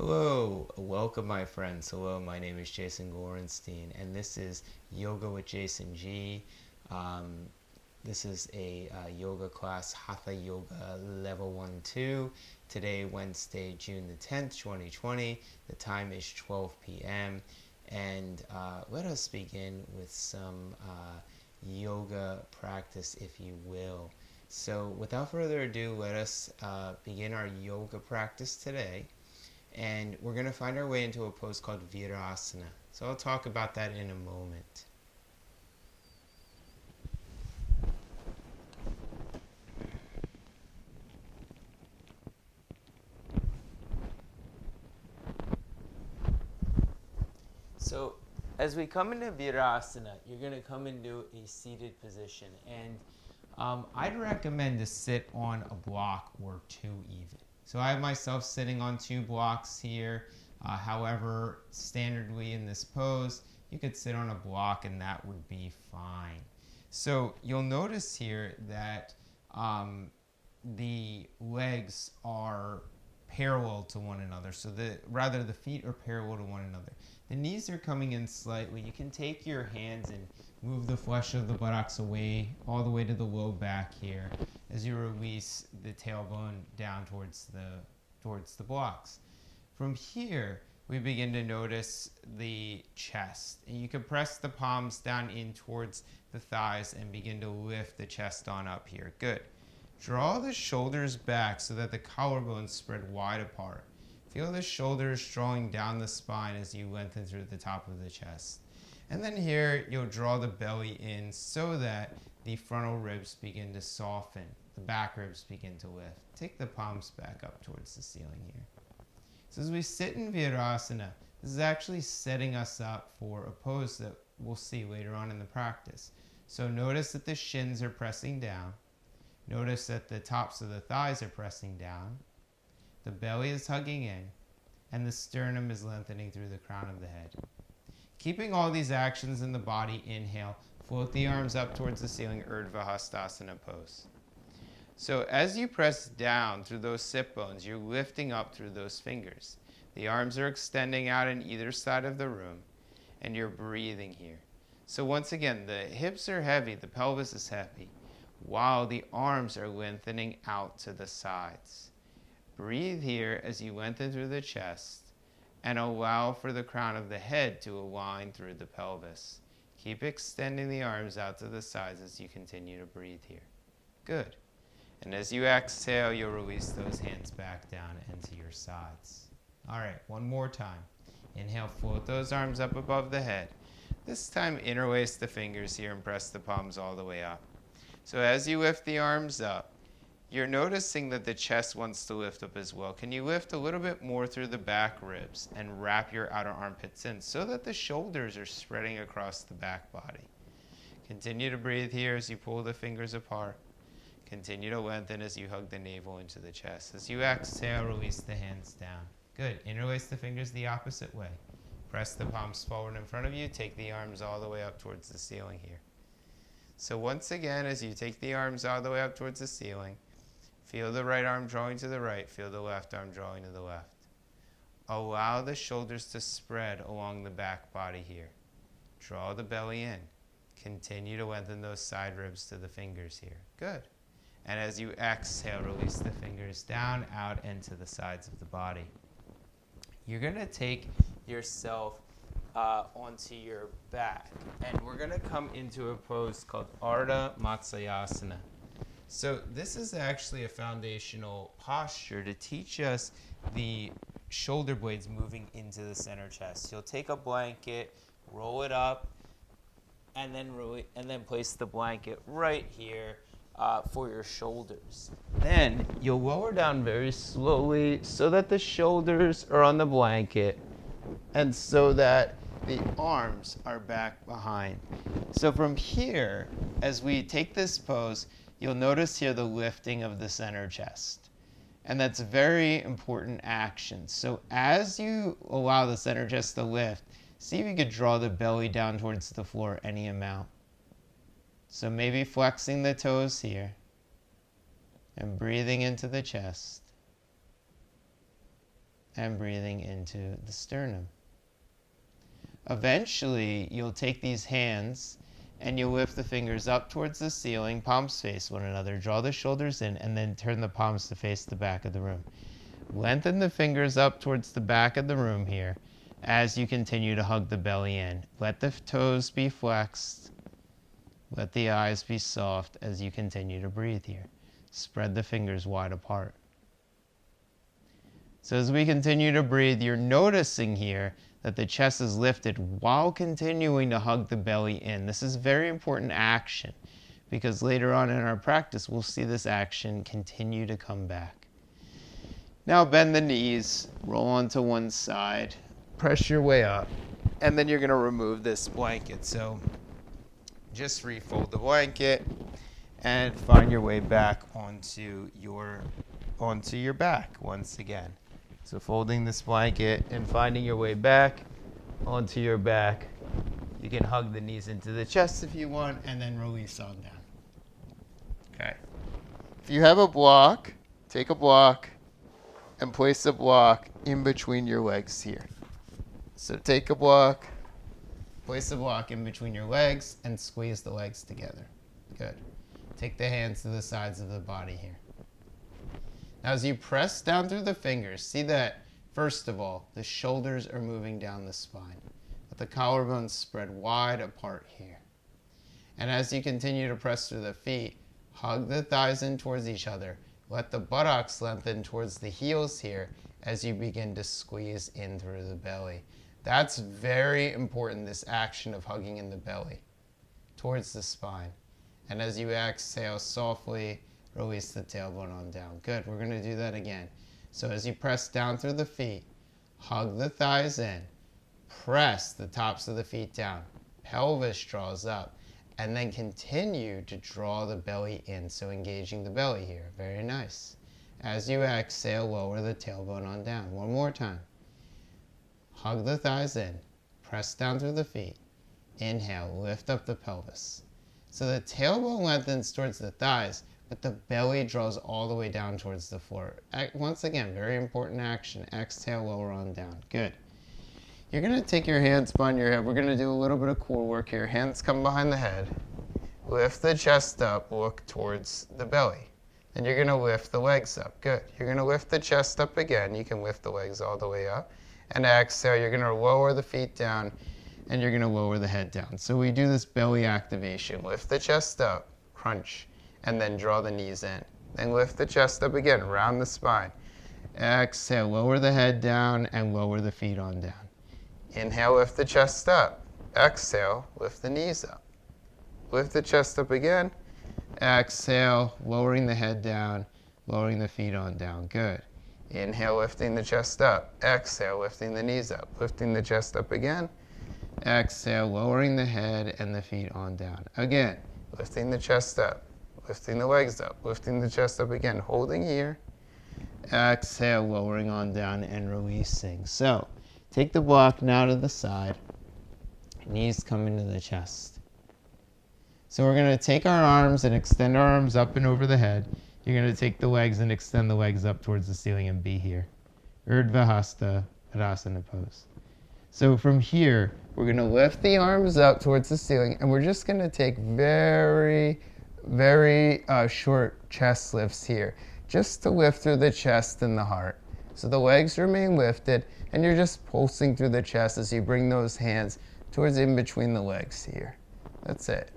Hello, welcome my friends. Hello, my name is Jason Gorenstein, and this is Yoga with Jason G. Um, this is a yoga class, Hatha Yoga Level 1-2. Today, Wednesday, June the 10th, 2020. The time is 12 p.m. And let us begin with some yoga practice, if you will. So, without further ado, let us begin our yoga practice today. And we're going to find our way into a pose called virasana. So I'll talk about that in a moment. So as we come into virasana, you're going to come into a seated position. And I'd recommend to sit on a block or two even. So I have myself sitting on 2 blocks here. However, standardly in this pose, you could sit on a block and that would be fine. So you'll notice here that the legs are parallel to one another. So the feet are parallel to one another. The knees are coming in slightly. You can take your hands and move the flesh of the buttocks away, all the way to the low back here, as you release the tailbone down towards the blocks. From here, we begin to notice the chest. And you can press the palms down in towards the thighs and begin to lift the chest on up here. Good. Draw the shoulders back so that the collarbones spread wide apart. Feel the shoulders drawing down the spine as you lengthen through the top of the chest. And then here, you'll draw the belly in so that the frontal ribs begin to soften. The back ribs begin to lift. Take the palms back up towards the ceiling here. So as we sit in virasana, this is actually setting us up for a pose that we'll see later on in the practice. So notice that the shins are pressing down. Notice that the tops of the thighs are pressing down. The belly is hugging in, and the sternum is lengthening through the crown of the head. Keeping all these actions in the body, inhale, float the arms up towards the ceiling, Urdhva Hastasana pose. So as you press down through those sit bones, you're lifting up through those fingers. The arms are extending out in either side of the room, and you're breathing here. So once again, the hips are heavy, the pelvis is heavy, while the arms are lengthening out to the sides. Breathe here as you lengthen through the chest and allow for the crown of the head to align through the pelvis. Keep extending the arms out to the sides as you continue to breathe here. Good. And as you exhale, you'll release those hands back down into your sides. All right, one more time. Inhale, float those arms up above the head. This time, interlace the fingers here and press the palms all the way up. So as you lift the arms up, you're noticing that the chest wants to lift up as well. Can you lift a little bit more through the back ribs and wrap your outer armpits in so that the shoulders are spreading across the back body? Continue to breathe here as you pull the fingers apart. Continue to lengthen as you hug the navel into the chest. As you exhale, release the hands down. Good. Interlace the fingers the opposite way. Press the palms forward in front of you. Take the arms all the way up towards the ceiling here. So once again, as you take the arms all the way up towards the ceiling, feel the right arm drawing to the right. Feel the left arm drawing to the left. Allow the shoulders to spread along the back body here. Draw the belly in. Continue to lengthen those side ribs to the fingers here. Good. And as you exhale, release the fingers down, out, and to the sides of the body. You're going to take yourself onto your back. And we're going to come into a pose called Ardha Matsayasana. So this is actually a foundational posture to teach us the shoulder blades moving into the center chest. You'll take a blanket, roll it up, and then place the blanket right here for your shoulders. Then you'll lower down very slowly so that the shoulders are on the blanket and so that the arms are back behind. So from here, as we take this pose, you'll notice here the lifting of the center chest. And that's a very important action. So as you allow the center chest to lift, see if you could draw the belly down towards the floor any amount. So maybe flexing the toes here and breathing into the chest. and breathing into the sternum. Eventually, you'll take these hands and you'll lift the fingers up towards the ceiling, palms face one another, draw the shoulders in, and then turn the palms to face the back of the room. Lengthen the fingers up towards the back of the room here as you continue to hug the belly in. Let the toes be flexed. Let the eyes be soft as you continue to breathe here. Spread the fingers wide apart. So as we continue to breathe, you're noticing here that the chest is lifted while continuing to hug the belly in. This is very important action because later on in our practice, we'll see this action continue to come back. Now bend the knees, roll onto one side, press your way up, and then you're going to remove this blanket. So just refold the blanket and find your way back onto your back once again. So folding this blanket and finding your way back onto your back. You can hug the knees into the chest if you want, and then release on down. Okay. If you have a block, take a block and place a block in between your legs here. So take a block, place a block in between your legs, and squeeze the legs together. Good. Take the hands to the sides of the body here. Now as you press down through the fingers, see that, first of all, the shoulders are moving down the spine, but the collarbones spread wide apart here. And as you continue to press through the feet, hug the thighs in towards each other. Let the buttocks lengthen towards the heels here as you begin to squeeze in through the belly. That's very important, this action of hugging in the belly towards the spine. And as you exhale softly, release the tailbone on down. Good, we're going to do that again. So as you press down through the feet, hug the thighs in, press the tops of the feet down, pelvis draws up, and then continue to draw the belly in, so engaging the belly here. Very nice. As you exhale, lower the tailbone on down. One more time. Hug the thighs in, press down through the feet. Inhale, lift up the pelvis. So the tailbone lengthens towards the thighs, but the belly draws all the way down towards the floor. Once again, very important action. Exhale, lower on down. Good. You're going to take your hands behind your head. We're going to do a little bit of core work here. Hands come behind the head. Lift the chest up, look towards the belly. Then you're going to lift the legs up. Good. You're going to lift the chest up again. You can lift the legs all the way up. And exhale, you're going to lower the feet down, and you're going to lower the head down. So we do this belly activation. Lift the chest up, crunch, and then draw the knees in. Then lift the chest up again, round the spine. Exhale, lower the head down, and lower the feet on down. Inhale, lift the chest up. Exhale, lift the knees up. Lift the chest up again. Exhale, lowering the head down, lowering the feet on down. Good. Inhale, lifting the chest up. Exhale, lifting the knees up. Lifting the chest up again. Exhale, lowering the head and the feet on down. Again, lifting the chest up. Lifting the legs up. Lifting the chest up again. Holding here. Exhale, lowering on down and releasing. So, take the block now to the side. Knees come into the chest. So we're going to take our arms and extend our arms up and over the head. You're going to take the legs and extend the legs up towards the ceiling and be here. Urdhva Hasta Uttanasana pose. So from here, we're going to lift the arms up towards the ceiling, and we're just going to take very, very short chest lifts here, just to lift through the chest and the heart. So the legs remain lifted, and you're just pulsing through the chest as you bring those hands towards in between the legs here. That's it.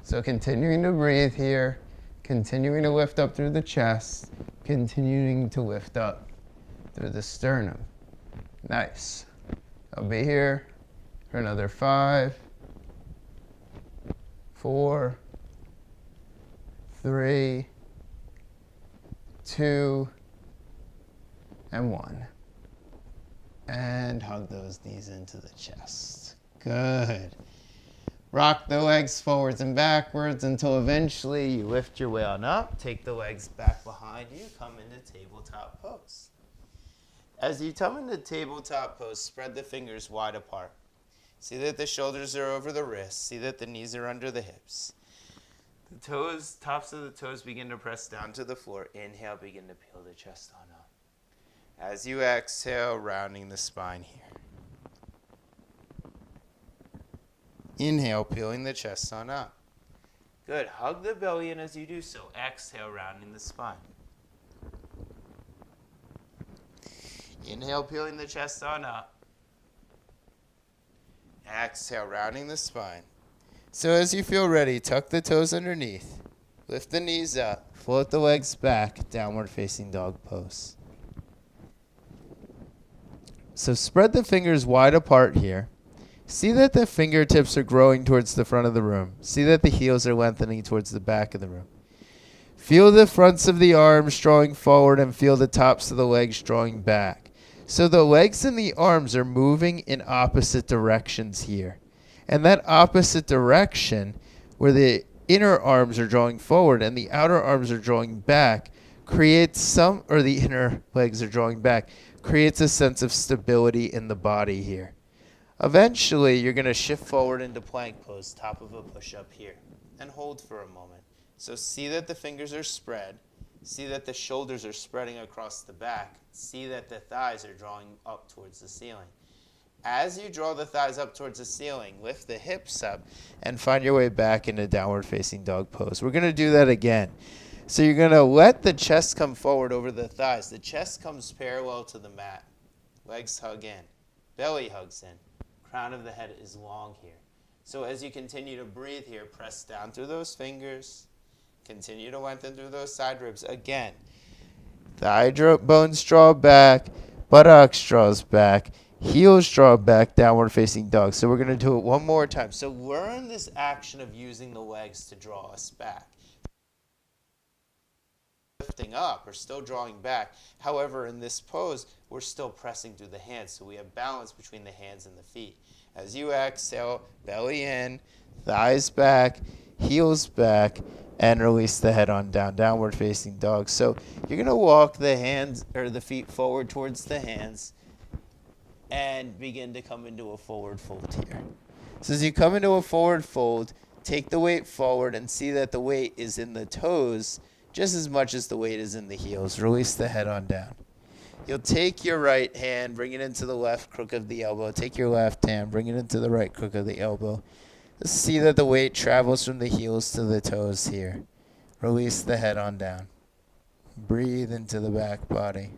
So continuing to breathe here, continuing to lift up through the chest, continuing to lift up through the sternum. Nice. I'll be here for another 5, 4, 3, 2, and 1. And hug those knees into the chest. Good. Rock the legs forwards and backwards until eventually you lift your way on up. Take the legs back behind you. Come into tabletop pose. As you come into tabletop pose, spread the fingers wide apart. See that the shoulders are over the wrists. See that the knees are under the hips. The toes, tops of the toes begin to press down to the floor. Inhale, begin to peel the chest on up. As you exhale, rounding the spine here. Inhale, peeling the chest on up. Good. Hug the belly in as you do so. Exhale, rounding the spine. Inhale, peeling the chest on up. Exhale, rounding the spine. So as you feel ready, tuck the toes underneath. Lift the knees up. Float the legs back. Downward facing dog pose. So spread the fingers wide apart here. See that the fingertips are growing towards the front of the room. See that the heels are lengthening towards the back of the room. Feel the fronts of the arms drawing forward and feel the tops of the legs drawing back. So the legs and the arms are moving in opposite directions here. And that opposite direction, where the inner arms are drawing forward and the outer arms are drawing back, the inner legs are drawing back, creates a sense of stability in the body here. Eventually, you're going to shift forward into plank pose, top of a push-up here, and hold for a moment. So see that the fingers are spread. See that the shoulders are spreading across the back. See that the thighs are drawing up towards the ceiling. As you draw the thighs up towards the ceiling, lift the hips up and find your way back into downward facing dog pose. We're going to do that again. So you're going to let the chest come forward over the thighs. The chest comes parallel to the mat. Legs hug in. Belly hugs in. Crown of the head is long here. So as you continue to breathe here, press down through those fingers. Continue to lengthen through those side ribs. Again, thigh bones draw back, buttocks draws back, heels draw back, downward facing dog. So we're going to do it one more time. So learn this action of using the legs to draw us back. Lifting up or still drawing back. However, in this pose, we're still pressing through the hands. So we have balance between the hands and the feet. As you exhale, belly in, thighs back, heels back, and release the head on down, downward facing dog. So you're going to walk the hands or the feet forward towards the hands and begin to come into a forward fold here. So as you come into a forward fold, take the weight forward and see that the weight is in the toes just as much as the weight is in the heels. Release the head on down. You'll take your right hand, bring it into the left crook of the elbow. Take your left hand, bring it into the right crook of the elbow. Just see that the weight travels from the heels to the toes here. Release the head on down. Breathe into the back body.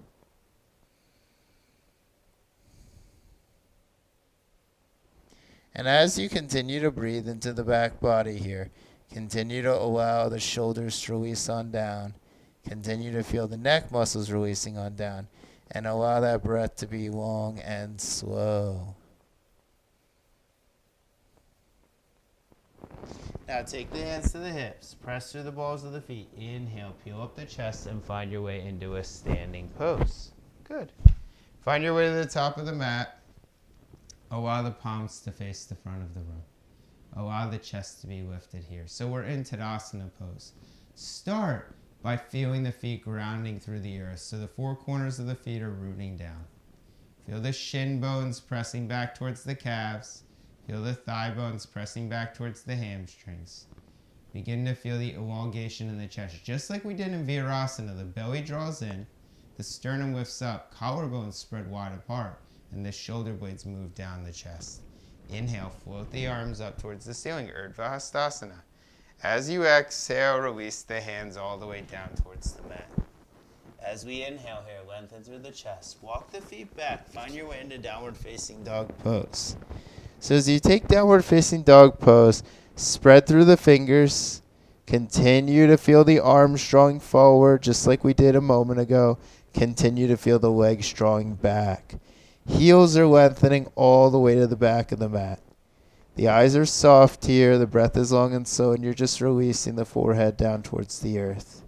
And as you continue to breathe into the back body here, continue to allow the shoulders to release on down. Continue to feel the neck muscles releasing on down. And allow that breath to be long and slow. Now take the hands to the hips. Press through the balls of the feet. Inhale, peel up the chest, and find your way into a standing pose. Good. Find your way to the top of the mat. Allow the palms to face the front of the room. Allow the chest to be lifted here. So we're in Tadasana pose. Start by feeling the feet grounding through the earth. So the four corners of the feet are rooting down. Feel the shin bones pressing back towards the calves. Feel the thigh bones pressing back towards the hamstrings. Begin to feel the elongation in the chest. Just like we did in Virasana, the belly draws in, the sternum lifts up, collarbones spread wide apart, and the shoulder blades move down the chest. Inhale, float the arms up towards the ceiling, Urdhva Hastasana. As you exhale, release the hands all the way down towards the mat. As we inhale here, lengthen through the chest. Walk the feet back. Find your way into downward facing dog pose. So as you take downward facing dog pose, spread through the fingers. Continue to feel the arms drawing forward, just like we did a moment ago. Continue to feel the legs drawing back. Heels are lengthening all the way to the back of the mat. The eyes are soft here. The breath is long and slow, and you're just releasing the forehead down towards the earth.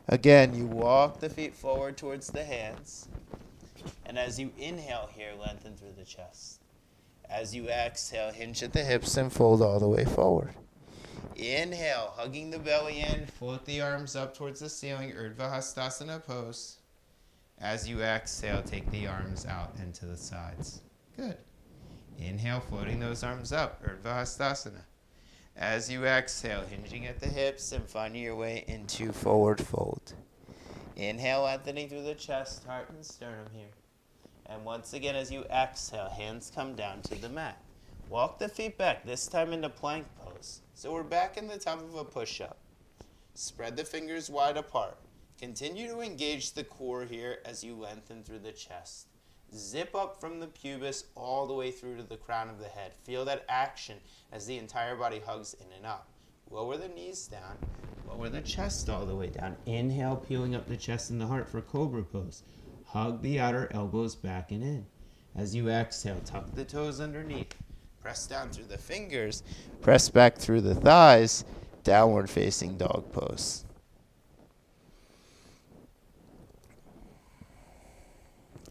Again, you walk the feet forward towards the hands. And as you inhale here, lengthen through the chest. As you exhale, hinge at the hips and fold all the way forward. Inhale, hugging the belly in, float the arms up towards the ceiling, Urdhva Hastasana pose. As you exhale, take the arms out and to the sides. Good. Inhale, floating those arms up, Urdhva Hastasana. As you exhale, hinging at the hips and finding your way into forward fold. Inhale, lengthening through the chest, heart, and sternum here. And once again, as you exhale, hands come down to the mat. Walk the feet back, this time into plank pose. So we're back in the top of a push-up. Spread the fingers wide apart. Continue to engage the core here as you lengthen through the chest. Zip up from the pubis all the way through to the crown of the head. Feel that action as the entire body hugs in and up. Lower the knees down. Lower the chest all the way down. Inhale, peeling up the chest and the heart for cobra pose. Hug the outer elbows back and in. As you exhale, tuck the toes underneath. Press down through the fingers. Press back through the thighs. Downward facing dog pose.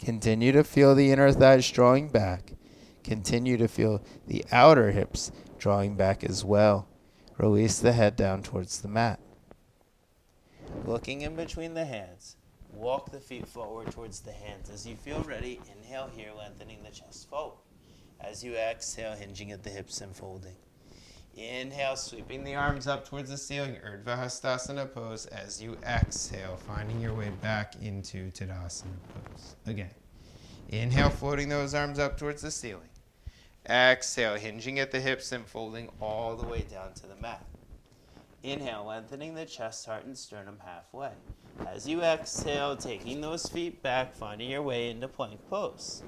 Continue to feel the inner thighs drawing back. Continue to feel the outer hips drawing back as well. Release the head down towards the mat. Looking in between the hands. Walk the feet forward towards the hands. As you feel ready, inhale here, lengthening the chest forward. As you exhale, hinging at the hips and folding. Inhale, sweeping the arms up towards the ceiling, Urdhva Hastasana pose. As you exhale, finding your way back into Tadasana pose. Again, inhale, floating those arms up towards the ceiling. Exhale, hinging at the hips and folding all the way down to the mat. Inhale, lengthening the chest, heart, and sternum halfway. As you exhale, taking those feet back, finding your way into plank pose.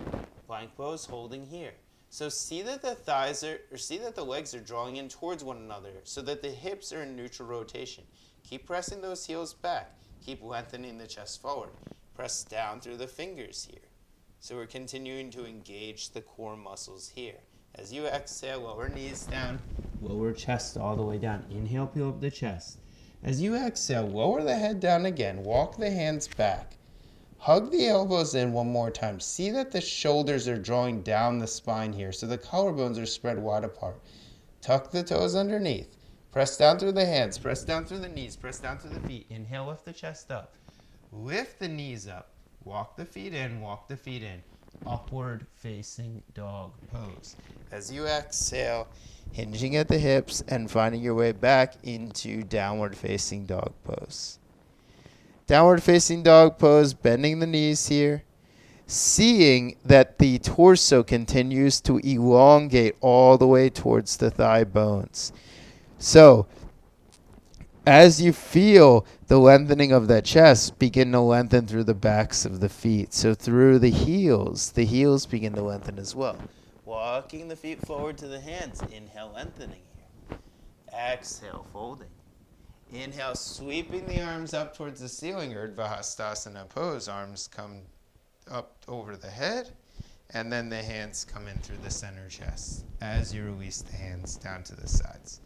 Plank pose, holding here. So see that the legs are drawing in towards one another so that the hips are in neutral rotation. Keep pressing those heels back. Keep lengthening the chest forward. Press down through the fingers here. So we're continuing to engage the core muscles here. As you exhale, lower knees down, lower chest all the way down. Inhale, peel up the chest. As you exhale, lower the head down again. Walk the hands back. Hug the elbows in one more time. See that the shoulders are drawing down the spine here, so the collarbones are spread wide apart. Tuck the toes underneath. Press down through the hands. Press down through the knees. Press down through the feet. Inhale, lift the chest up. Lift the knees up. Walk the feet in. Walk the feet in. Upward facing dog pose. As you exhale, hinging at the hips and finding your way back into downward facing dog pose. Downward facing dog pose, bending the knees here. Seeing that the torso continues to elongate all the way towards the thigh bones. So, as you feel the lengthening of that chest, begin to lengthen through the backs of the feet. So through the heels begin to lengthen as well. Walking the feet forward to the hands. Inhale, lengthening here. Exhale, folding. Inhale, sweeping the arms up towards the ceiling, Urdhva Hastasana pose. Arms come up over the head, and then the hands come in through the center chest as you release the hands down to the sides.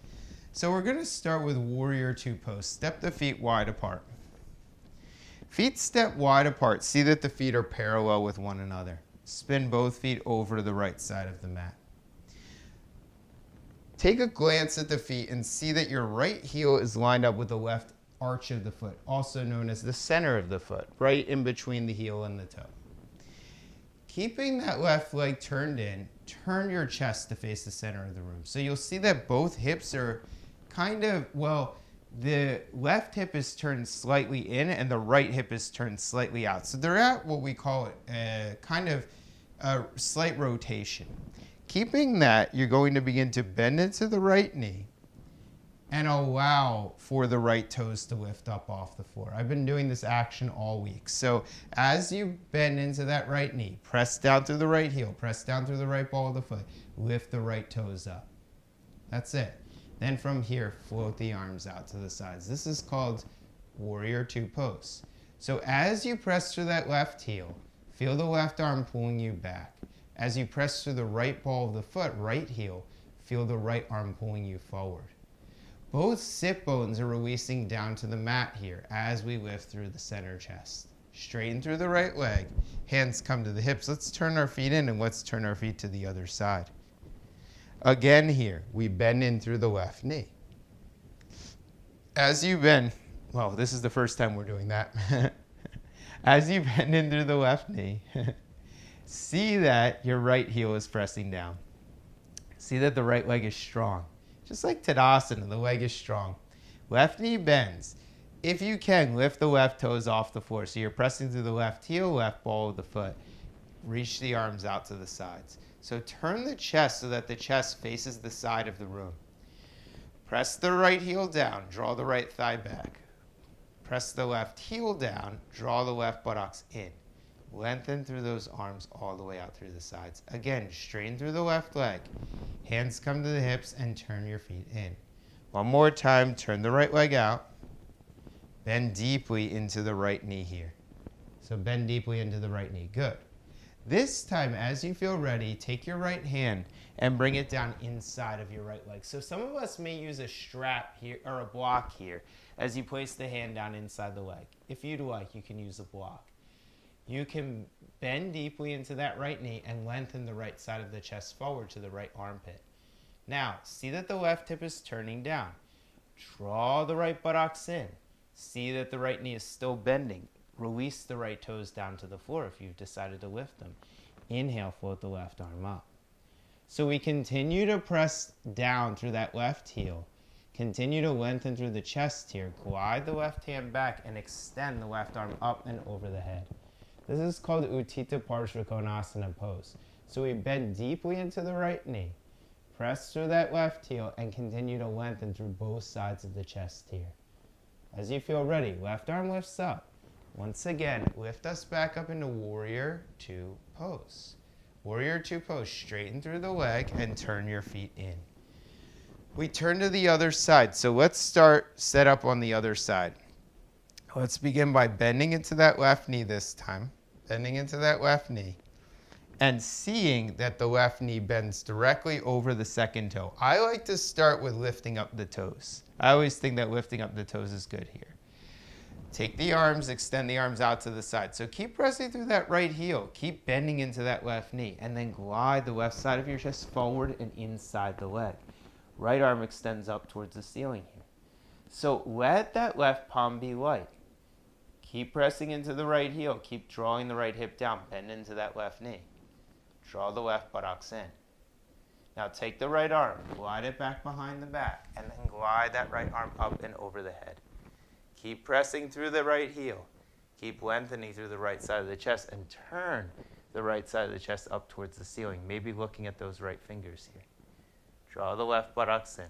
So we're going to start with Warrior Two pose. Step the feet wide apart. Feet step wide apart. See that the feet are parallel with one another. Spin both feet over to the right side of the mat. Take a glance at the feet and see that your right heel is lined up with the left arch of the foot, also known as the center of the foot, right in between the heel and the toe. Keeping that left leg turned in, turn your chest to face the center of the room. So you'll see that both hips are the left hip is turned slightly in and the right hip is turned slightly out. So they're at what we call a slight rotation. Keeping that, you're going to begin to bend into the right knee and allow for the right toes to lift up off the floor. I've been doing this action all week. So as you bend into that right knee, press down through the right heel, press down through the right ball of the foot, lift the right toes up. That's it. Then from here, float the arms out to the sides. This is called Warrior Two pose. So as you press through that left heel, feel the left arm pulling you back. As you press through the right ball of the foot, right heel, feel the right arm pulling you forward. Both sit bones are releasing down to the mat here as we lift through the center chest. Straighten through the right leg. Hands come to the hips. Let's turn our feet in and let's turn our feet to the other side. Again here, we bend in through the left knee. As you bend, well, this is the first time we're doing that. As you bend in through the left knee, see that your right heel is pressing down. See that the right leg is strong. Just like Tadasana, the leg is strong. Left knee bends. if you can, lift the left toes off the floor. So you're pressing through the left heel, left ball of the foot. Reach the arms out to the sides. So turn the chest so that the chest faces the side of the room. Press the right heel down, draw the right thigh back. Press the left heel down, draw the left buttocks in. Lengthen through those arms all the way out through the sides. Again, straighten through the left leg. Hands come to the hips and turn your feet in. One more time, turn the right leg out. Bend deeply into the right knee here. So bend deeply into the right knee. Good. This time, as you feel ready, take your right hand and bring it down inside of your right leg. So some of us may use a strap here or a block here as you place the hand down inside the leg. If you'd like, you can use a block. You can bend deeply into that right knee and lengthen the right side of the chest forward to the right armpit. Now, see that the left hip is turning down. Draw the right buttocks in. See that the right knee is still bending. Release the right toes down to the floor if you've decided to lift them. Inhale, float the left arm up. So we continue to press down through that left heel. Continue to lengthen through the chest here. Glide the left hand back and extend the left arm up and over the head. This is called Utthita Parshvakonasana pose. So we bend deeply into the right knee. Press through that left heel and continue to lengthen through both sides of the chest here. As you feel ready, left arm lifts up. Once again, lift us back up into Warrior Two pose. Warrior Two pose, straighten through the leg and turn your feet in. We turn to the other side. So let's start set up on the other side. Let's begin by bending into that left knee this time. Bending into that left knee. And seeing that the left knee bends directly over the second toe. I like to start with lifting up the toes. I always think that lifting up the toes is good here. Take the arms, extend the arms out to the side. So keep pressing through that right heel. Keep bending into that left knee. And then glide the left side of your chest forward and inside the leg. Right arm extends up towards the ceiling here. So let that left palm be light. Keep pressing into the right heel. Keep drawing the right hip down. Bend into that left knee. Draw the left buttocks in. Now take the right arm, glide it back behind the back, and then glide that right arm up and over the head. Keep pressing through the right heel. Keep lengthening through the right side of the chest and turn the right side of the chest up towards the ceiling, maybe looking at those right fingers here. Draw the left buttocks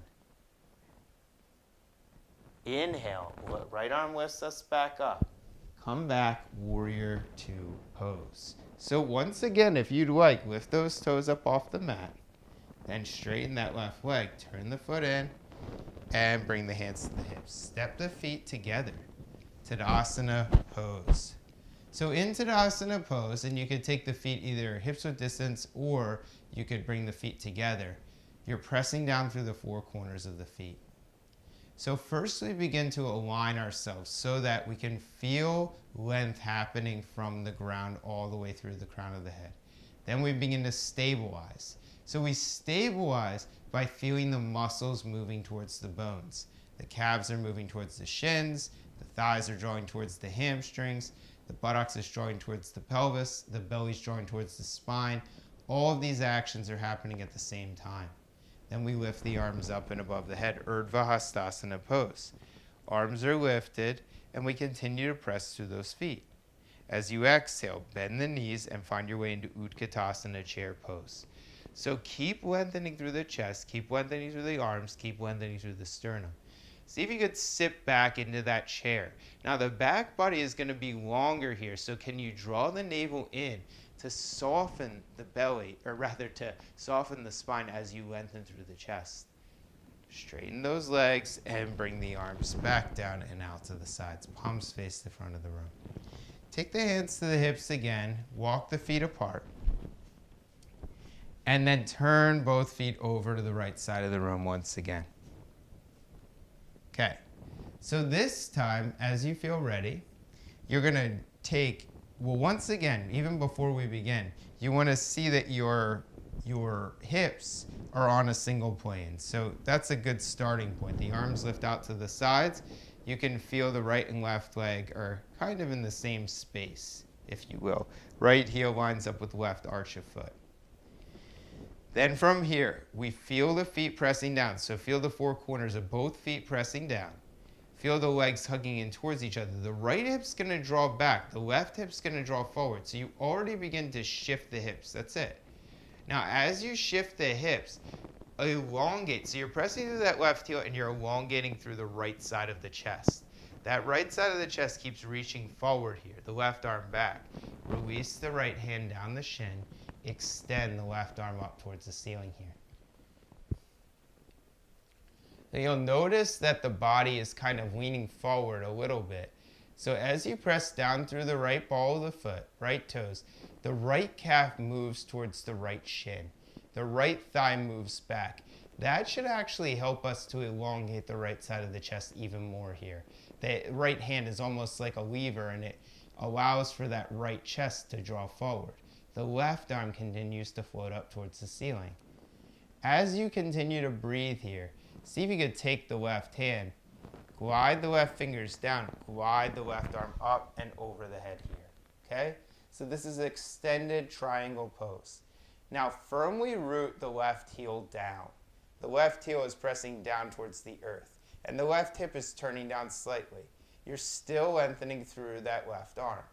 in. Inhale, right arm lifts us back up. Come back, Warrior Two pose. So once again, if you'd like, lift those toes up off the mat. Then straighten that left leg. Turn the foot in and bring the hands to the hips. Step the feet together. Tadasana pose. So in Tadasana pose, and you could take the feet either hips width distance or you could bring the feet together. You're pressing down through the four corners of the feet. So first we begin to align ourselves so that we can feel length happening from the ground all the way through the crown of the head. Then we begin to stabilize. So we stabilize by feeling the muscles moving towards the bones. The calves are moving towards the shins, the thighs are drawing towards the hamstrings, the buttocks is drawing towards the pelvis, the belly's drawing towards the spine. All of these actions are happening at the same time. Then we lift the arms up and above the head, Urdhva Hastasana pose. Arms are lifted, and we continue to press through those feet. As you exhale, bend the knees and find your way into Utkatasana chair pose. So keep lengthening through the chest, keep lengthening through the arms, keep lengthening through the sternum. See if you could sit back into that chair. Now the back body is going to be longer here, so can you draw the navel in to soften the belly, or rather to soften the spine as you lengthen through the chest. Straighten those legs and bring the arms back down and out to the sides. Palms face the front of the room. Take the hands to the hips again. Walk the feet apart. And then turn both feet over to the right side of the room once again. Okay. So this time, as you feel ready, you're going to take, well, once again, even before we begin, you want to see that your hips are on a single plane. So that's a good starting point. The arms lift out to the sides. You can feel the right and left leg are kind of in the same space, if you will. Right heel lines up with left arch of foot. Then from here, we feel the feet pressing down. So feel the four corners of both feet pressing down. Feel the legs hugging in towards each other. The right hip's going to draw back. The left hip's going to draw forward. So you already begin to shift the hips. That's it. Now, as you shift the hips, elongate. So you're pressing through that left heel and you're elongating through the right side of the chest. That right side of the chest keeps reaching forward here. The left arm back. Release the right hand down the shin. Extend the left arm up towards the ceiling here. Then you'll notice that the body is kind of leaning forward a little bit. So as you press down through the right ball of the foot, right toes, the right calf moves towards the right shin. The right thigh moves back. That should actually help us to elongate the right side of the chest even more here. The right hand is almost like a lever and it allows for that right chest to draw forward. The left arm continues to float up towards the ceiling. As you continue to breathe here, see if you could take the left hand, glide the left fingers down, glide the left arm up and over the head here, okay? So this is extended triangle pose. Now firmly root the left heel down. The left heel is pressing down towards the earth, and the left hip is turning down slightly. You're still lengthening through that left arm.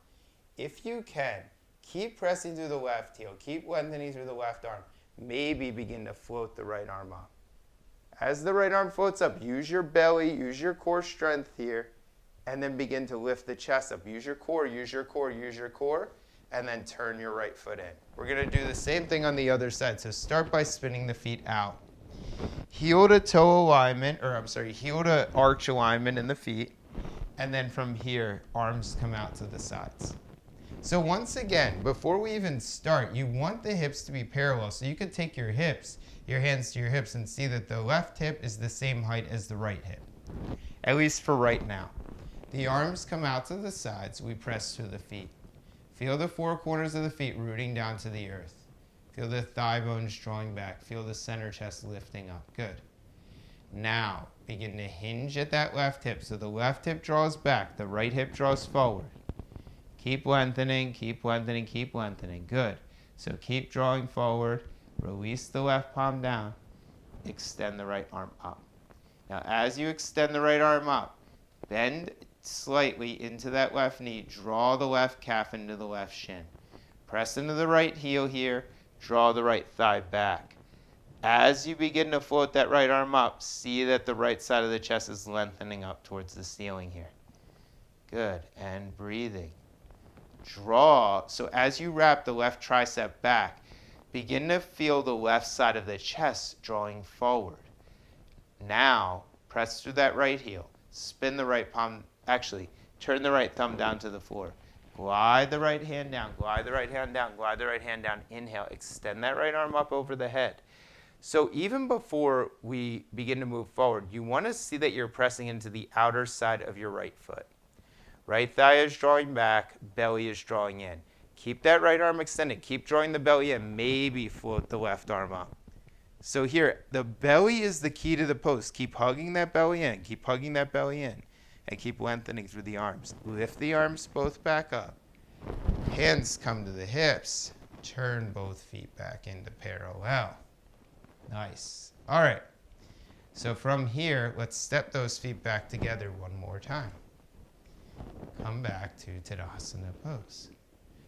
If you can, keep pressing through the left heel, keep lengthening through the left arm. Maybe begin to float the right arm up. As the right arm floats up, use your belly, use your core strength here, and then begin to lift the chest up. Use your core, use your core, use your core, and then turn your right foot in. We're going to do the same thing on the other side. So start by spinning the feet out. Heel to toe alignment, heel to arch alignment in the feet. And then from here, arms come out to the sides. So once again, before we even start, you want the hips to be parallel. So you could take your hands to your hips and see that the left hip is the same height as the right hip, at least for right now. The arms come out to the sides. We press through the feet. Feel the four corners of the feet rooting down to the earth. Feel the thigh bones drawing back. Feel the center chest lifting up. Good. Now, begin to hinge at that left hip. So the left hip draws back. The right hip draws forward. Keep lengthening, keep lengthening, keep lengthening. Good. So keep drawing forward. Release the left palm down. Extend the right arm up. Now, as you extend the right arm up, bend slightly into that left knee. Draw the left calf into the left shin. Press into the right heel here. Draw the right thigh back. As you begin to float that right arm up, see that the right side of the chest is lengthening up towards the ceiling here. Good. And breathing. Draw. So as you wrap the left tricep back, begin to feel the left side of the chest drawing forward. Now, press through that right heel. Spin the right palm. Actually, turn the right thumb down to the floor. Glide the right hand down. Glide the right hand down. Glide the right hand down. Inhale. Extend that right arm up over the head. So even before we begin to move forward, you want to see that you're pressing into the outer side of your right foot. Right thigh is drawing back. Belly is drawing in. Keep that right arm extended. Keep drawing the belly in. Maybe float the left arm up. So here, the belly is the key to the pose. Keep hugging that belly in. Keep hugging that belly in. And keep lengthening through the arms. Lift the arms both back up. Hands come to the hips. Turn both feet back into parallel. Nice. All right. So from here, let's step those feet back together one more time. Come back to Tadasana pose.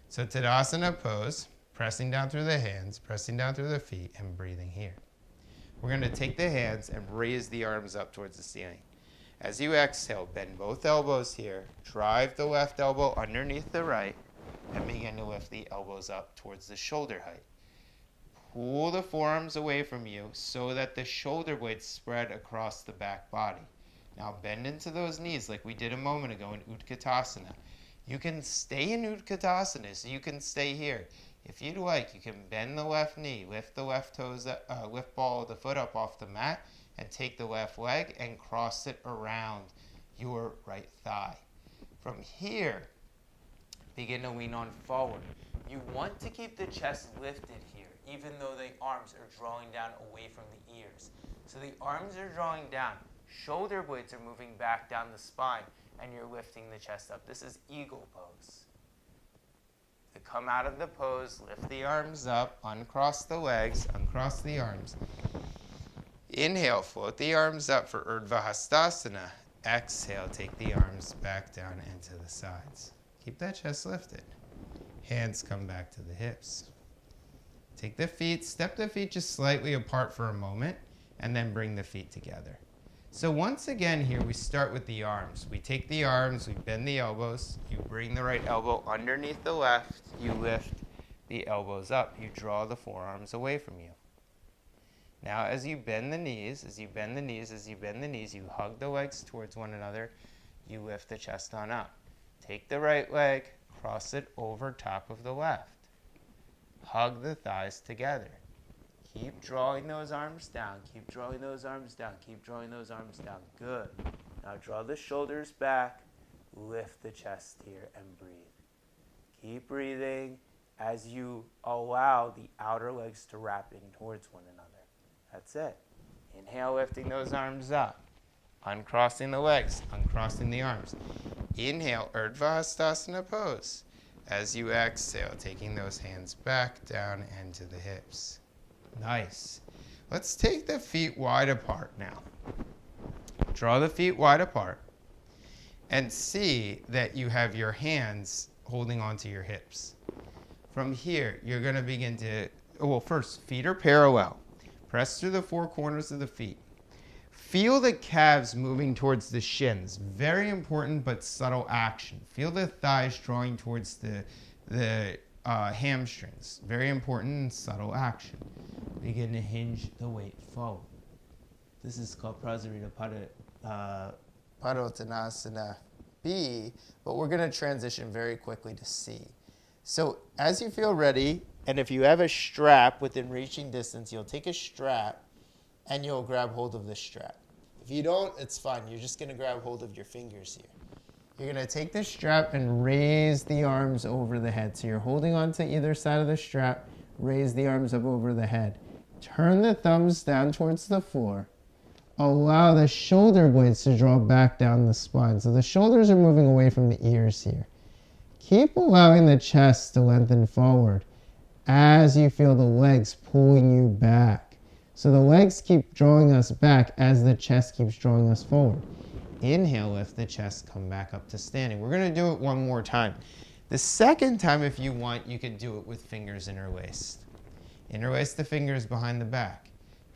So Tadasana pose, pressing down through the hands, pressing down through the feet, and breathing here. We're going to take the hands and raise the arms up towards the ceiling. As you exhale, bend both elbows here. Drive the left elbow underneath the right, and begin to lift the elbows up towards the shoulder height. Pull the forearms away from you so that the shoulder blades spread across the back body. Now bend into those knees like we did a moment ago in Utkatasana. You can stay in Utkatasana, so you can stay here. If you'd like, you can bend the left knee, lift the left toes, lift ball of the foot up off the mat, and take the left leg and cross it around your right thigh. From here, begin to lean on forward. You want to keep the chest lifted here, even though the arms are drawing down away from the ears. So the arms are drawing down, shoulder blades are moving back down the spine, and you're lifting the chest up. This is eagle pose. To come out of the pose, lift the arms up, uncross the legs, uncross the arms. Inhale, float the arms up for Urdhva Hastasana. exhale, take the arms back down and to the sides. Keep that chest lifted. Hands come back to the hips. Take the feet, step the feet just slightly apart for a moment, and then bring the feet together. So once again here, we start with the arms. We take the arms, we bend the elbows, you bring the right elbow underneath the left, you lift the elbows up, you draw the forearms away from you. Now as you bend the knees, you hug the legs towards one another, you lift the chest on up. Take the right leg, cross it over top of the left. Hug the thighs together. Keep drawing those arms down. Keep drawing those arms down. Keep drawing those arms down. Good. Now draw the shoulders back. Lift the chest here and breathe. Keep breathing as you allow the outer legs to wrap in towards one another. That's it. Inhale, lifting those arms up. Uncrossing the legs. Uncrossing the arms. Inhale, Urdhva pose. As you exhale, taking those hands back down and to the hips. Nice. Let's take the feet wide apart now. Draw the feet wide apart and see that you have your hands holding onto your hips. From here, you're going to begin to, well, first, feet are parallel. Press through the four corners of the feet. Feel the calves moving towards the shins. Very important but subtle action. Feel the thighs drawing towards the hamstrings. Very important and subtle action. Begin to hinge the weight forward. This is called Prasarita Padottanasana B, but we're going to transition very quickly to C. So as you feel ready, and if you have a strap within reaching distance, you'll take a strap and you'll grab hold of the strap. If you don't, it's fine. You're just going to grab hold of your fingers here. You're going to take the strap and raise the arms over the head. So you're holding on to either side of the strap, raise the arms up over the head. Turn the thumbs down towards the floor. Allow the shoulder blades to draw back down the spine. So the shoulders are moving away from the ears here. Keep allowing the chest to lengthen forward as you feel the legs pulling you back. So the legs keep drawing us back as the chest keeps drawing us forward. Inhale, lift the chest, come back up to standing. We're going to do it one more time. The second time, if you want, you can do it with fingers interlaced. Interlace the fingers behind the back.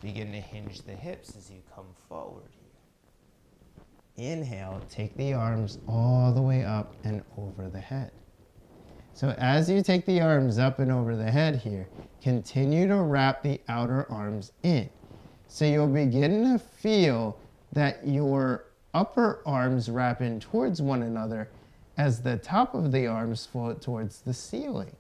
Begin to hinge the hips as you come forward here. Inhale, take the arms all the way up and over the head. So as you take the arms up and over the head here, continue to wrap the outer arms in. So you'll begin to feel that your upper arms wrap in towards one another as the top of the arms float towards the ceiling.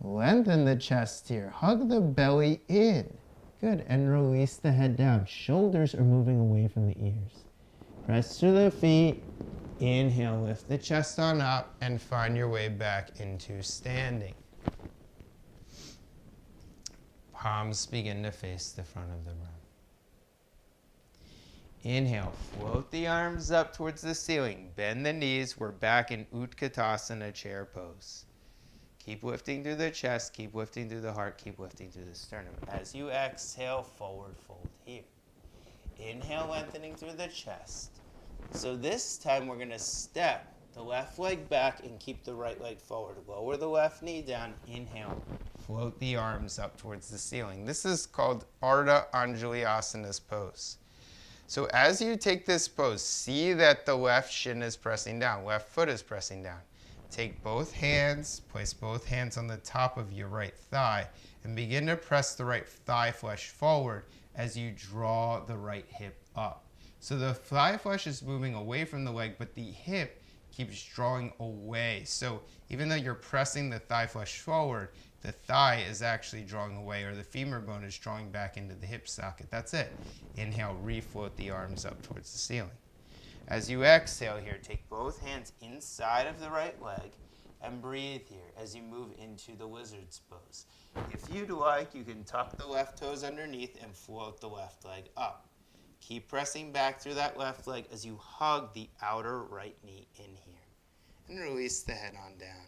Lengthen the chest here. Hug the belly in. Good. And release the head down. Shoulders are moving away from the ears. Press through the feet. Inhale, lift the chest on up and find your way back into standing. Palms begin to face the front of the room. Inhale, float the arms up towards the ceiling. Bend the knees. We're back in Utkatasana chair pose. Keep lifting through the chest, keep lifting through the heart, keep lifting through the sternum. As you exhale, forward fold here. Inhale, lengthening through the chest. So this time we're going to step the left leg back and keep the right leg forward. Lower the left knee down. Inhale, float the arms up towards the ceiling. This is called Ardha Anjali Asanas pose. So as you take this pose, see that the left shin is pressing down, left foot is pressing down. Take both hands, place both hands on the top of your right thigh, and begin to press the right thigh flesh forward as you draw the right hip up. So the thigh flesh is moving away from the leg, but the hip keeps drawing away. So even though you're pressing the thigh flesh forward, the thigh is actually drawing away, or the femur bone is drawing back into the hip socket. That's it. Inhale, refloat the arms up towards the ceiling. As you exhale here, take both hands inside of the right leg and breathe here as you move into the lizard's pose. If you'd like, you can tuck the left toes underneath and float the left leg up. Keep pressing back through that left leg as you hug the outer right knee in here. And release the head on down.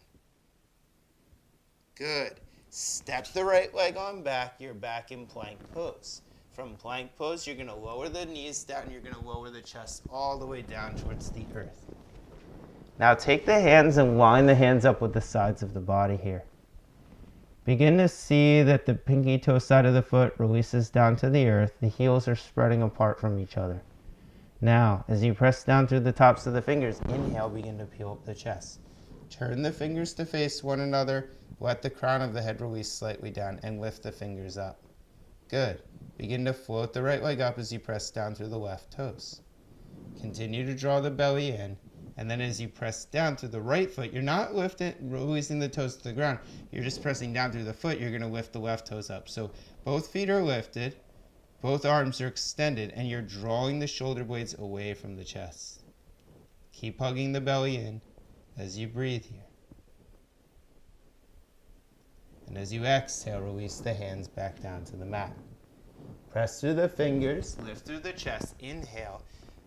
Good. Step the right leg on back. You're back in plank pose. From plank pose, you're going to lower the knees down. You're going to lower the chest all the way down towards the earth. Now take the hands and line the hands up with the sides of the body here. Begin to see that the pinky toe side of the foot releases down to the earth. The heels are spreading apart from each other. Now, as you press down through the tops of the fingers, inhale, begin to peel up the chest. Turn the fingers to face one another. Let the crown of the head release slightly down and lift the fingers up. Good. Begin to float the right leg up as you press down through the left toes. Continue to draw the belly in, and then as you press down through the right foot, you're not releasing the toes to the ground. You're just pressing down through the foot. You're going to lift the left toes up. So both feet are lifted, both arms are extended, and you're drawing the shoulder blades away from the chest. Keep hugging the belly in as you breathe here. And as you exhale, release the hands back down to the mat. Press through the fingers, lift through the chest, inhale.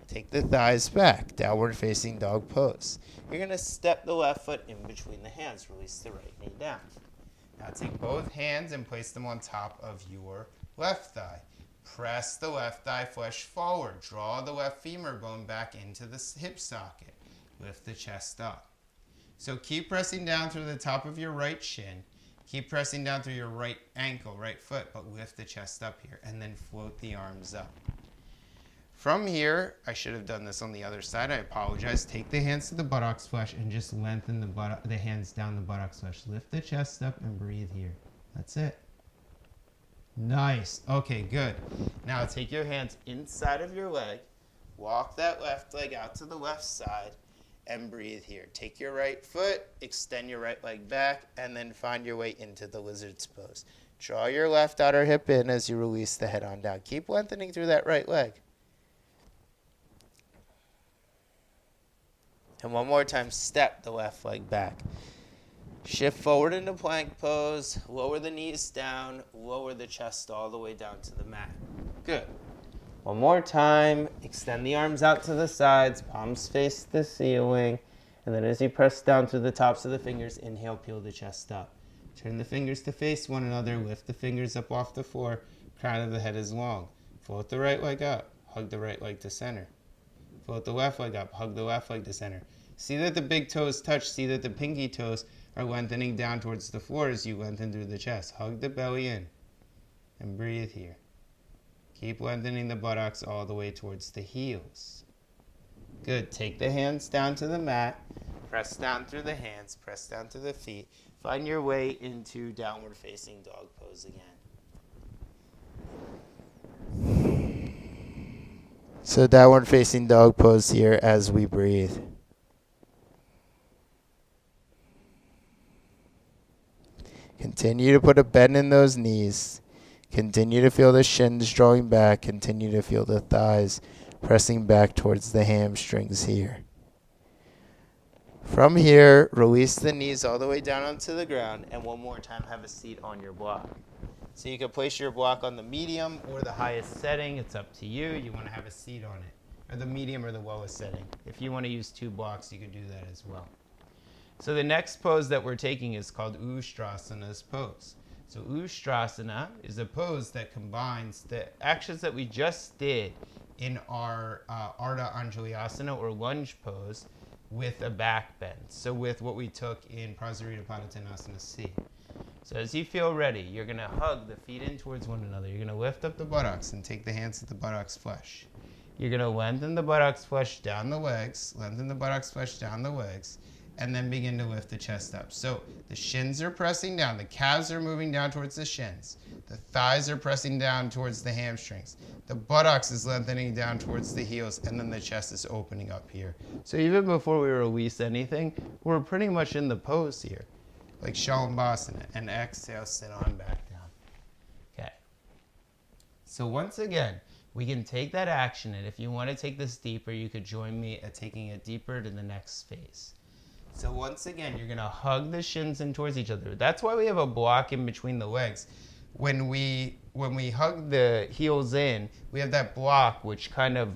Take the thighs back, downward facing dog pose. You're going to step the left foot in between the hands, release the right knee down. Now take both hands and place them on top of your left thigh. Press the left thigh flesh forward. Draw the left femur bone back into the hip socket. Lift the chest up. So keep pressing down through the top of your right shin. Keep pressing down through your right ankle, right foot, but lift the chest up here and then float the arms up. From here, I should have done this on the other side. I apologize. Take the hands to the buttocks flesh and just lengthen the hands down the buttocks flesh. Lift the chest up and breathe here. That's it. Nice. Okay, good. Now take your hands inside of your leg. Walk that left leg out to the left side and breathe here. Take your right foot, extend your right leg back, and then find your way into the lizard's pose. Draw your left outer hip in as you release the head on down. Keep lengthening through that right leg. And one more time, step the left leg back. Shift forward into plank pose, lower the knees down, lower the chest all the way down to the mat. Good. One more time, extend the arms out to the sides, palms face the ceiling, and then as you press down through the tops of the fingers, inhale, peel the chest up. Turn the fingers to face one another, lift the fingers up off the floor, crown of the head is long. Float the right leg up, hug the right leg to center. Float the left leg up, hug the left leg to center. See that the big toes touch, see that the pinky toes are lengthening down towards the floor as you lengthen through the chest. Hug the belly in and breathe here. Keep lengthening the buttocks all the way towards the heels. Good. Take the hands down to the mat. Press down through the hands. Press down to the feet. Find your way into downward facing dog pose again. So downward facing dog pose here as we breathe. Continue to put a bend in those knees. Continue to feel the shins drawing back. Continue to feel the thighs pressing back towards the hamstrings here. From here, release the knees all the way down onto the ground, and one more time, have a seat on your block. So you can place your block on the medium or the highest setting. It's up to you. You want to have a seat on it, or the medium or the lowest setting. If you want to use 2 blocks, you can do that as well. So the next pose that we're taking is called ustrasana's pose. So ustrasana is a pose that combines the actions that we just did in our Ardha Anjalayasana or lunge pose with a back bend. So with what we took in Prasarita Padottanasana C. So as you feel ready, you're going to hug the feet in towards one another. You're going to lift up the buttocks and take the hands to the buttocks flesh. You're going to lengthen the buttocks flesh down the legs, lengthen the buttocks flesh down the legs, and then begin to lift the chest up. So the shins are pressing down. The calves are moving down towards the shins. The thighs are pressing down towards the hamstrings. The buttocks is lengthening down towards the heels, and then the chest is opening up here. So even before we release anything, we're pretty much in the pose here, like salambasana. And exhale, sit on back down. Okay. So once again, we can take that action, and if you want to take this deeper, you could join me at taking it deeper to the next phase. So once again, you're going to hug the shins in towards each other. That's why we have a block in between the legs. When we hug the heels in, we have that block which kind of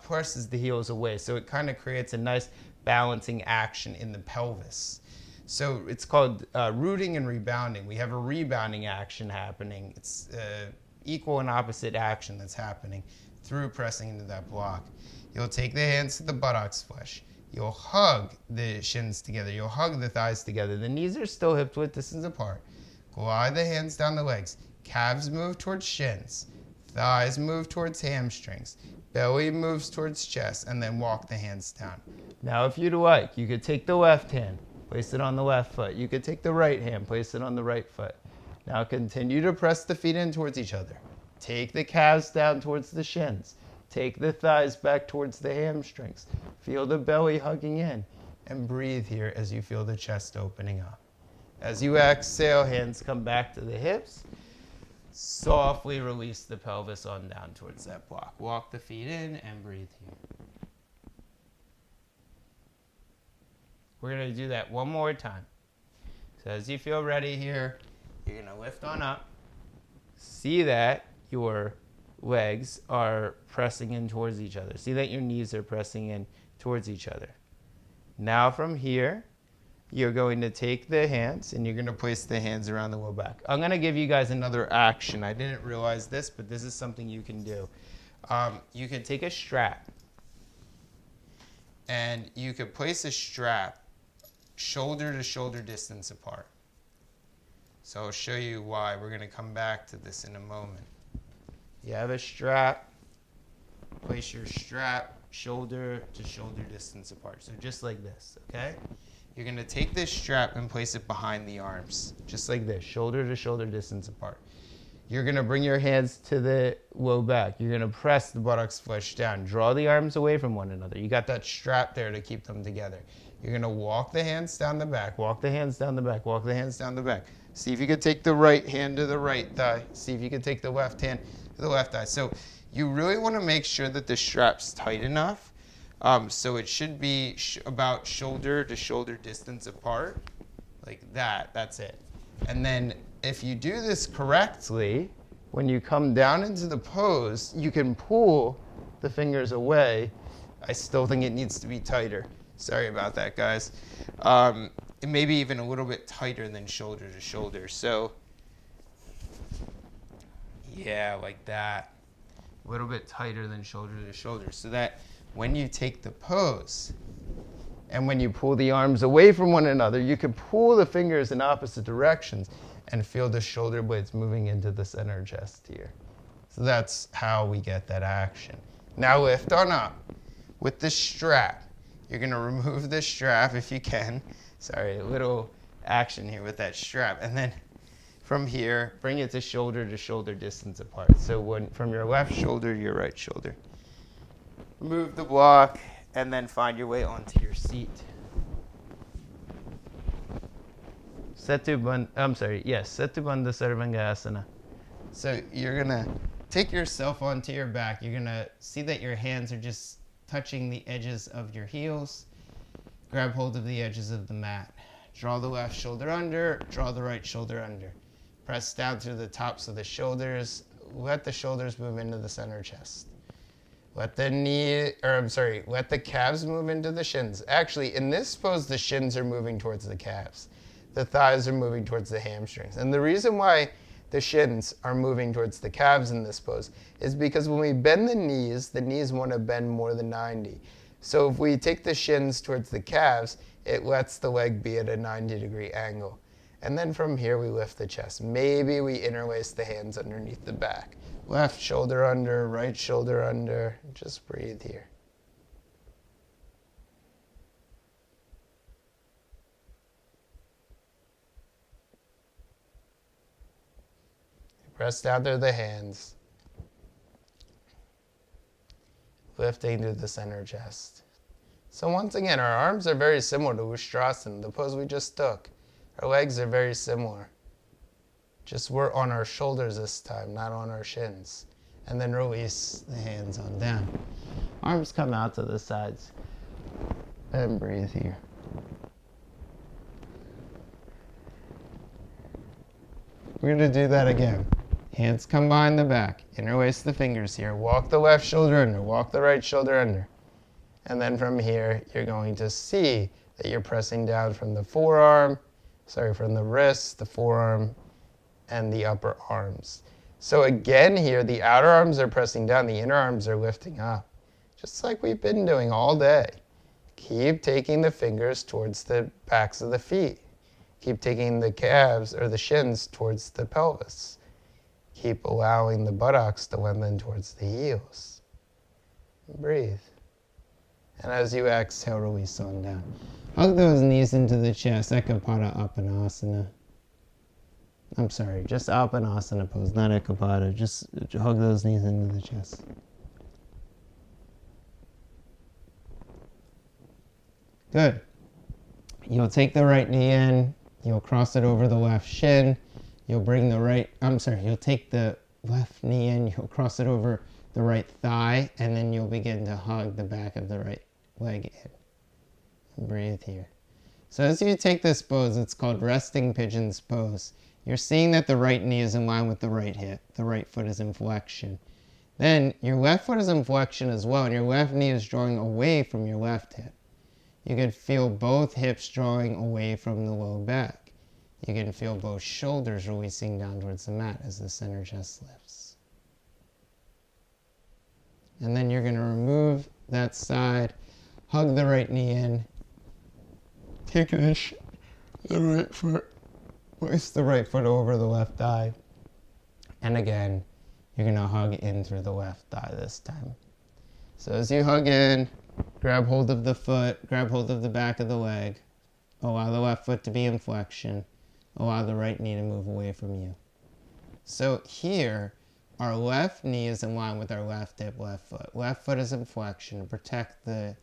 presses the heels away. So it kind of creates a nice balancing action in the pelvis. So it's called rooting and rebounding. We have a rebounding action happening. It's equal and opposite action that's happening through pressing into that block. You'll take the hands to the buttocks flesh. You'll hug the shins together. You'll hug the thighs together. The knees are still hip-width distance apart. Glide the hands down the legs. Calves move towards shins. Thighs move towards hamstrings. Belly moves towards chest, and then walk the hands down. Now, if you'd like, you could take the left hand, place it on the left foot. You could take the right hand, place it on the right foot. Now continue to press the feet in towards each other. Take the calves down towards the shins. Take the thighs back towards the hamstrings. Feel the belly hugging in, and breathe here as you feel the chest opening up. As you exhale, hands come back to the hips. Softly release the pelvis on down towards that block. Walk the feet in and breathe here. We're going to do that one more time. So as you feel ready here, you're going to lift on up. See that your legs are pressing in towards each other. See that your knees are pressing in towards each other. Now from here, you're going to take the hands and you're going to place the hands around the low back. I'm going to give you guys another action. I didn't realize this, but this is something you can do. You can take a strap and you could place a strap shoulder to shoulder distance apart. So I'll show you why. We're going to come back to this in a moment. You have a strap, place your strap shoulder to shoulder distance apart. So just like this, okay? You're going to take this strap and place it behind the arms, just like this, shoulder to shoulder distance apart. You're going to bring your hands to the low back. You're going to press the buttocks flush down. Draw the arms away from one another. You got that strap there to keep them together. You're going to walk the hands down the back, walk the hands down the back, walk the hands down the back. See if you could take the right hand to the right thigh. See if you could take the left hand to the left thigh. So you really want to make sure that the strap's tight enough. So it should be about shoulder to shoulder distance apart, like that. That's it. And then if you do this correctly, when you come down into the pose, you can pull the fingers away. I still think it needs to be tighter. Sorry about that, guys. It may be even a little bit tighter than shoulder to shoulder. So yeah, like that. A little bit tighter than shoulder to shoulder, so that when you take the pose and when you pull the arms away from one another, you can pull the fingers in opposite directions and feel the shoulder blades moving into the center chest here. So that's how we get that action. Now lift on up with the strap. You're going to remove the strap if you can. Sorry, a little action here with that strap. And then from here, bring it to shoulder distance apart. So from your left shoulder to your right shoulder. Move the block and then find your way onto your seat. Setu Bandha Sarvangasana. So you're gonna take yourself onto your back. You're gonna see that your hands are just touching the edges of your heels. Grab hold of the edges of the mat. Draw the left shoulder under, draw the right shoulder under. Press down through the tops of the shoulders. Let the shoulders move into the center chest. Let the calves move into the shins. Actually, in this pose, the shins are moving towards the calves. The thighs are moving towards the hamstrings. And the reason why the shins are moving towards the calves in this pose is because when we bend the knees want to bend more than 90. So if we take the shins towards the calves, it lets the leg be at a 90-degree angle. And then from here, we lift the chest. Maybe we interlace the hands underneath the back. Left shoulder under, right shoulder under. Just breathe here. Press down through the hands. Lifting to the center chest. So once again, our arms are very similar to ustrasana, the pose we just took. Our legs are very similar. Just we're on our shoulders this time, not on our shins. And then release the hands on down. Arms come out to the sides. And breathe here. We're going to do that again. Hands come behind the back. Interlace the fingers here. Walk the left shoulder under. Walk the right shoulder under. And then from here, you're going to see that you're pressing down from the from the wrist, the forearm, and the upper arms. So again here, the outer arms are pressing down, the inner arms are lifting up, just like we've been doing all day. Keep taking the fingers towards the backs of the feet. Keep taking the calves or the shins towards the pelvis. Keep allowing the buttocks to lengthen towards the heels. Breathe. And as you exhale, release on down. Hug those knees into the chest, Ekapada Apanasana. I'm sorry, just Apanasana pose, not Ekapada. Just hug those knees into the chest. Good. You'll take the right knee in, you'll cross it over the left shin, you'll take the left knee in, you'll cross it over the right thigh, and then you'll begin to hug the back of the right leg in. Breathe here. So as you take this pose, it's called resting pigeon's pose. You're seeing that the right knee is in line with the right hip, the right foot is in flexion. Then your left foot is in flexion as well, and your left knee is drawing away from your left hip. You can feel both hips drawing away from the low back. You can feel both shoulders releasing down towards the mat as the center chest lifts. And then you're going to remove that side, hug the right knee in, take the right foot, place the right foot over the left thigh, and again, you're going to hug in through the left thigh this time. So as you hug in, grab hold of the foot, grab hold of the back of the leg, allow the left foot to be in flexion, allow the right knee to move away from you. So here, our left knee is in line with our left hip, left foot. Left foot is in flexion to protect the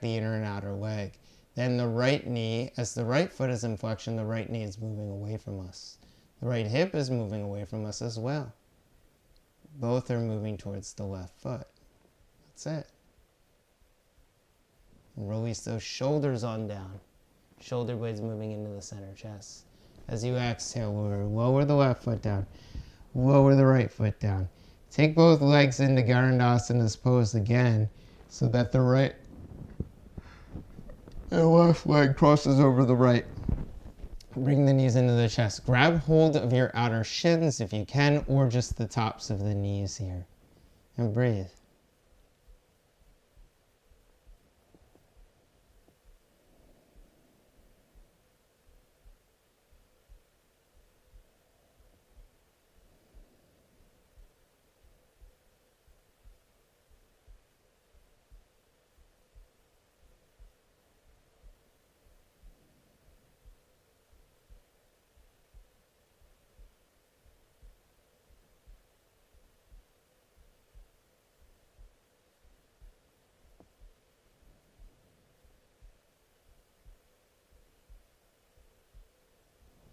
inner and outer leg. Then the right knee, as the right foot is in flexion, the right knee is moving away from us. The right hip is moving away from us as well. Both are moving towards the left foot. That's it. Release those shoulders on down. Shoulder blades moving into the center chest. As you exhale, lower the left foot down. Lower the right foot down. Take both legs into Garandasana's pose again so that the right and left leg crosses over the right. Bring the knees into the chest. Grab hold of your outer shins if you can, or just the tops of the knees here. And breathe.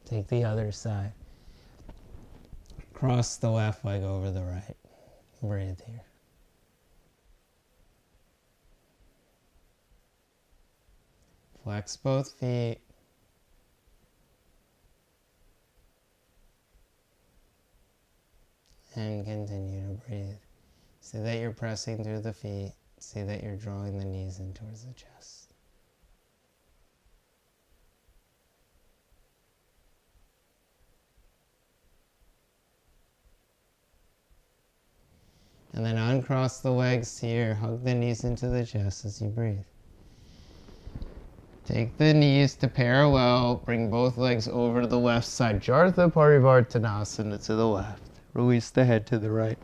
Take the other side. Cross the left leg over the right. Breathe here. Flex both feet. And continue to breathe. See that you're pressing through the feet. See that you're drawing the knees in towards the chest. And then uncross the legs here. Hug the knees into the chest as you breathe. Take the knees to parallel. Bring both legs over to the left side. Jatha Parivartanasana to the left. Release the head to the right.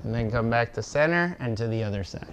And then come back to center and to the other side.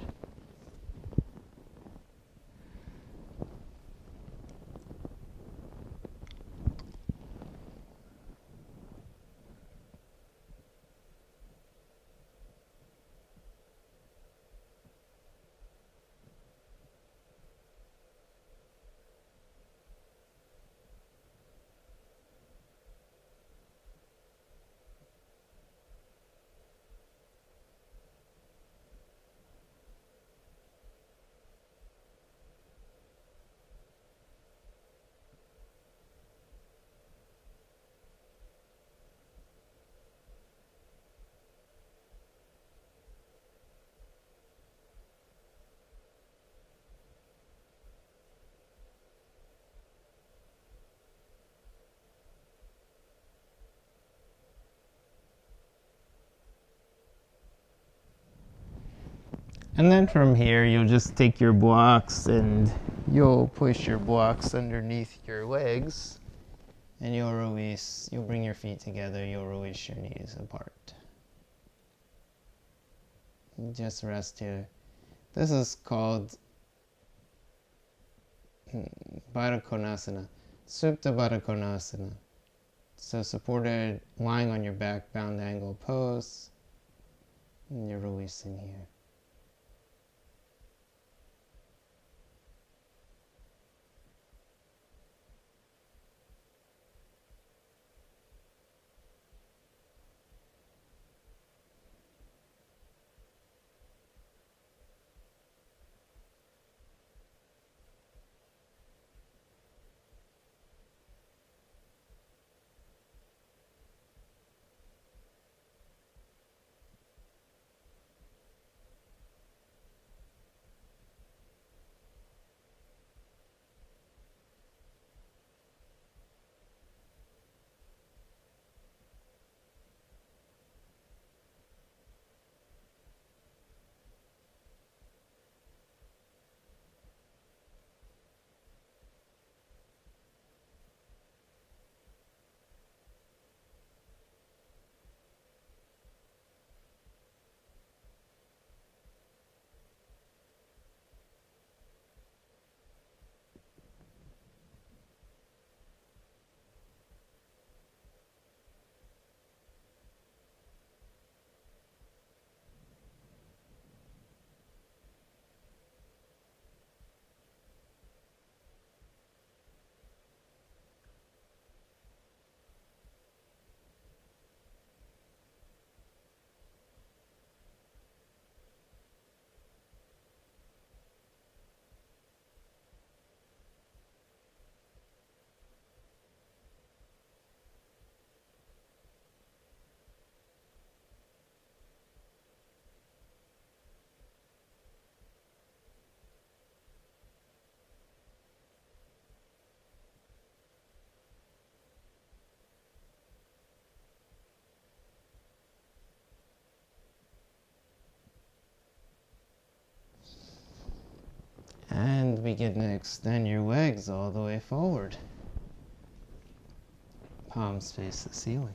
And then from here, you'll just take your blocks and you'll push your blocks underneath your legs. And you'll bring your feet together, you'll release your knees apart. Just rest here. This is called Baddha Konasana, Supta Baddha Konasana. So supported, lying on your back, bound angle pose. And you're releasing here. And begin to extend your legs all the way forward. Palms face the ceiling.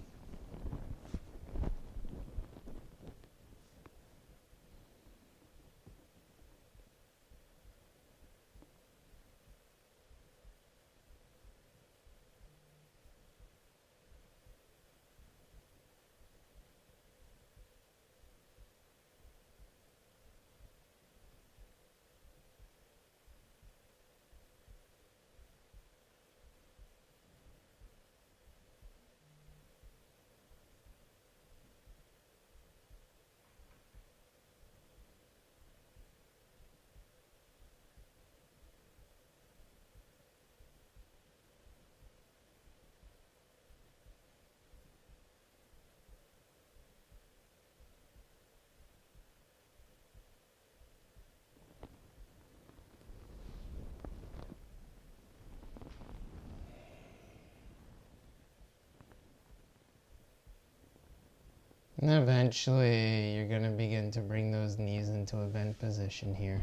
And eventually, you're going to begin to bring those knees into a bent position here.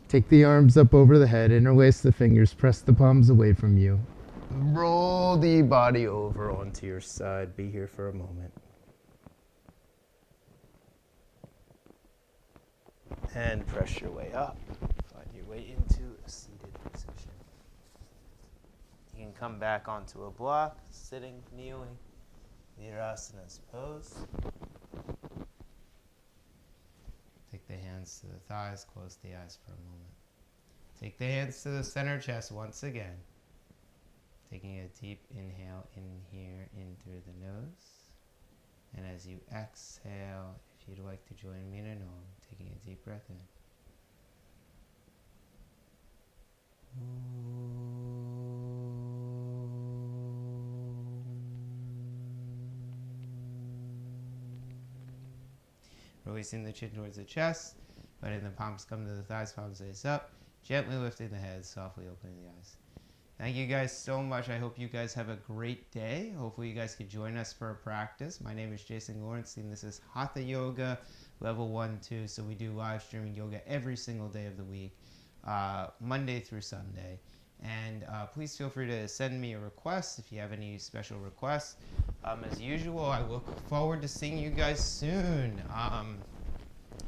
Take the arms up over the head, interlace the fingers, press the palms away from you. Roll the body over onto your side. Be here for a moment. And press your way up. Find your way into a seated position. You can come back onto a block, sitting, kneeling. Virasana's pose. Take the hands to the thighs, close the eyes for a moment. Take the hands to the center chest once again. Taking a deep inhale in here, in through the nose. And as you exhale, if you'd like to join me in an Om, taking a deep breath in. Releasing the chin towards the chest, letting the palms come to the thighs, palms face up, gently lifting the head, softly opening the eyes. Thank you guys so much. I hope you guys have a great day. Hopefully you guys can join us for a practice. My name is Jason Lawrenstein. This is Hatha Yoga, level 1, 2. So we do live streaming yoga every single day of the week, Monday through Sunday. And please feel free to send me a request if you have any special requests. As usual, I look forward to seeing you guys soon.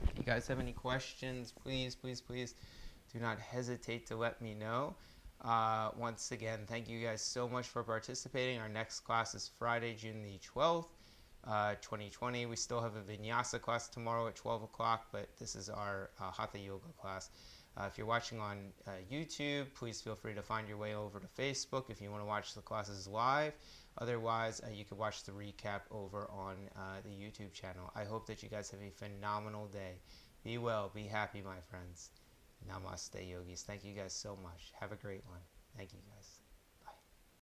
If you guys have any questions, please do not hesitate to let me know. Once again, thank you guys so much for participating. Our next class is Friday, June the 12th, 2020. We still have a vinyasa class tomorrow at 12 o'clock, but this is our hatha yoga class. If you're watching on YouTube, please feel free to find your way over to Facebook if you want to watch the classes live. Otherwise, you can watch the recap over on the YouTube channel. I hope that you guys have a phenomenal day. Be well, be happy, my friends. Namaste, yogis. Thank you guys so much. Have a great one. Thank you, guys.